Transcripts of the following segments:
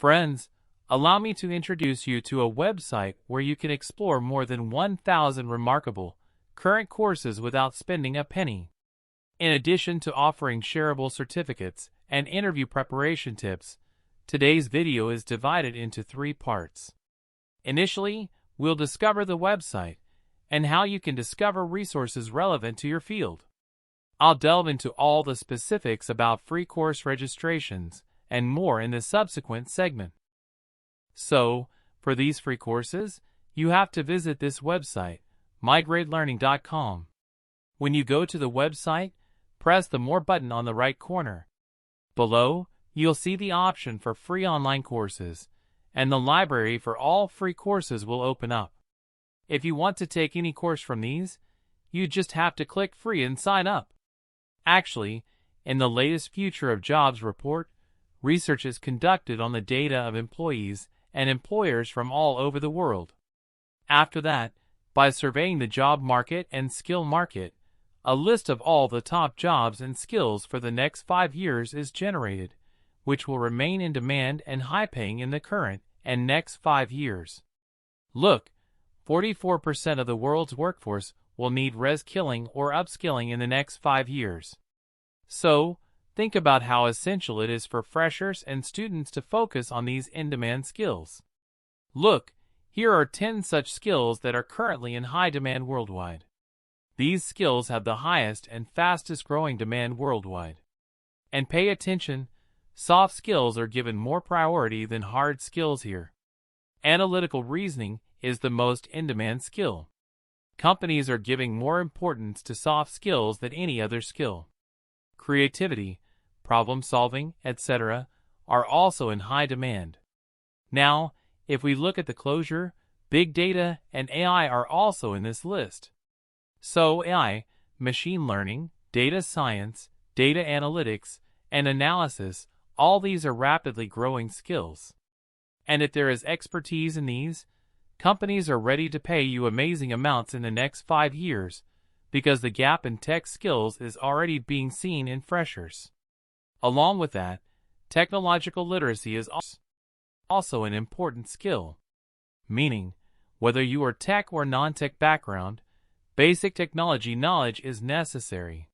Friends, allow me to introduce you to a website where you can explore more than 1,000 remarkable, current courses without spending a penny. In addition to offering shareable certificates and interview preparation tips, today's video is divided into 3 parts. Initially, we'll discover the website and how you can discover resources relevant to your field. I'll delve into all the specifics about free course registrations and more in the subsequent segment. So, for these free courses, you have to visit this website, mygreatlearning.com. When you go to the website, press the More button on the right corner. Below, you'll see the option for free online courses, and the library for all free courses will open up. If you want to take any course from these, you just have to click free and sign up. Actually, in the latest Future of Jobs report, research is conducted on the data of employees and employers from all over the world. After that, by surveying the job market and skill market, a list of all the top jobs and skills for the next 5 years is generated, which will remain in demand and high-paying in the current and next 5 years. Look, 44% of the world's workforce will need reskilling or upskilling in the next 5 years. So, think about how essential it is for freshers and students to focus on these in-demand skills. Look, here are 10 such skills that are currently in high demand worldwide. These skills have the highest and fastest growing demand worldwide. And pay attention, soft skills are given more priority than hard skills here. Analytical reasoning is the most in-demand skill. Companies are giving more importance to soft skills than any other skill. Creativity, problem solving, etc., are also in high demand. Now, if we look at the closure, big data and AI are also in this list. So AI, machine learning, data science, data analytics, and analysis, all these are rapidly growing skills. And if there is expertise in these, companies are ready to pay you amazing amounts in the next 5 years because the gap in tech skills is already being seen in freshers. Along with that, technological literacy is also an important skill. Meaning, whether you are tech or non-tech background, basic technology knowledge is necessary.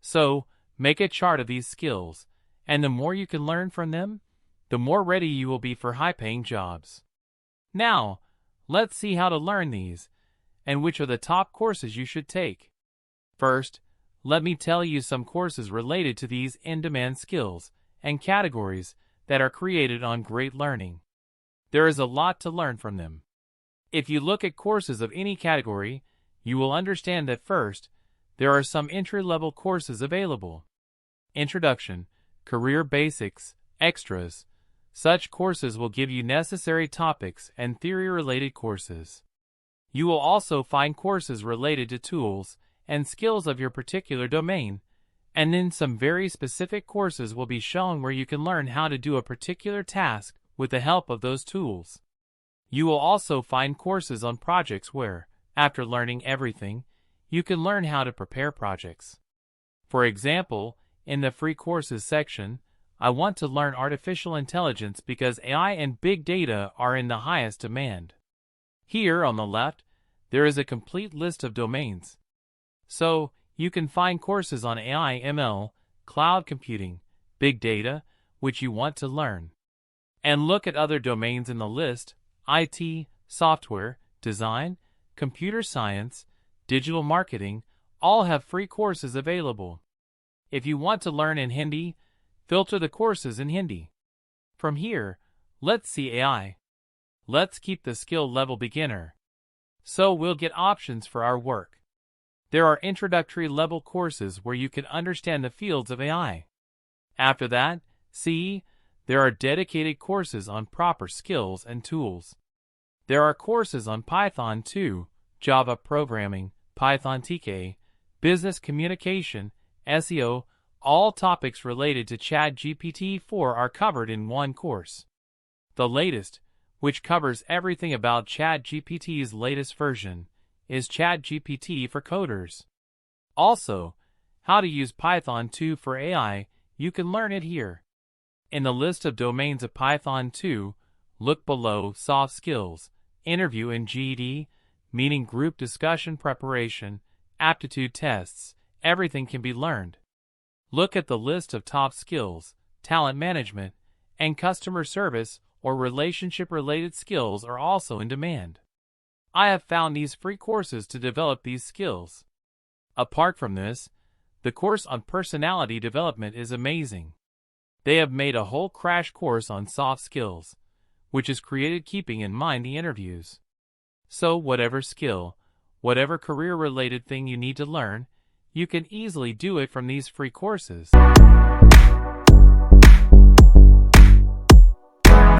So, make a chart of these skills, and the more you can learn from them, the more ready you will be for high-paying jobs. Now, let's see how to learn these, and which are the top courses you should take. First, let me tell you some courses related to these in-demand skills and categories that are created on Great Learning. There is a lot to learn from them. If you look at courses of any category, you will understand that first, there are some entry-level courses available. Introduction, Career Basics, Extras. Such courses will give you necessary topics and theory-related courses. You will also find courses related to tools and skills of your particular domain, and then some very specific courses will be shown where you can learn how to do a particular task with the help of those tools. You will also find courses on projects where, after learning everything, you can learn how to prepare projects. For example, in the free courses section, I want to learn artificial intelligence because AI and big data are in the highest demand. Here on the left, there is a complete list of domains. So, you can find courses on AI, ML, cloud computing, big data, which you want to learn. And look at other domains in the list: IT, software, design, computer science, digital marketing, all have free courses available. If you want to learn in Hindi, filter the courses in Hindi. From here, let's see AI. Let's keep the skill level beginner. So we'll get options for our work. There are introductory level courses where you can understand the fields of AI. After that, see, there are dedicated courses on proper skills and tools. There are courses on Python 2, Java programming, Python TK, business communication, SEO, all topics related to ChatGPT-4 are covered in one course. The latest, which covers everything about ChatGPT's latest version, is ChatGPT for Coders. Also, how to use Python 2 for AI, you can learn it here. In the list of domains of Python 2, look below Soft Skills, Interview and GED, meaning group discussion preparation, aptitude tests, everything can be learned. Look at the list of top skills, talent management, and customer service or relationship-related skills are also in demand. I have found these free courses to develop these skills. Apart from this, the course on personality development is amazing. They have made a whole crash course on soft skills, which is created keeping in mind the interviews. So whatever skill, whatever career-related thing you need to learn, you can easily do it from these free courses.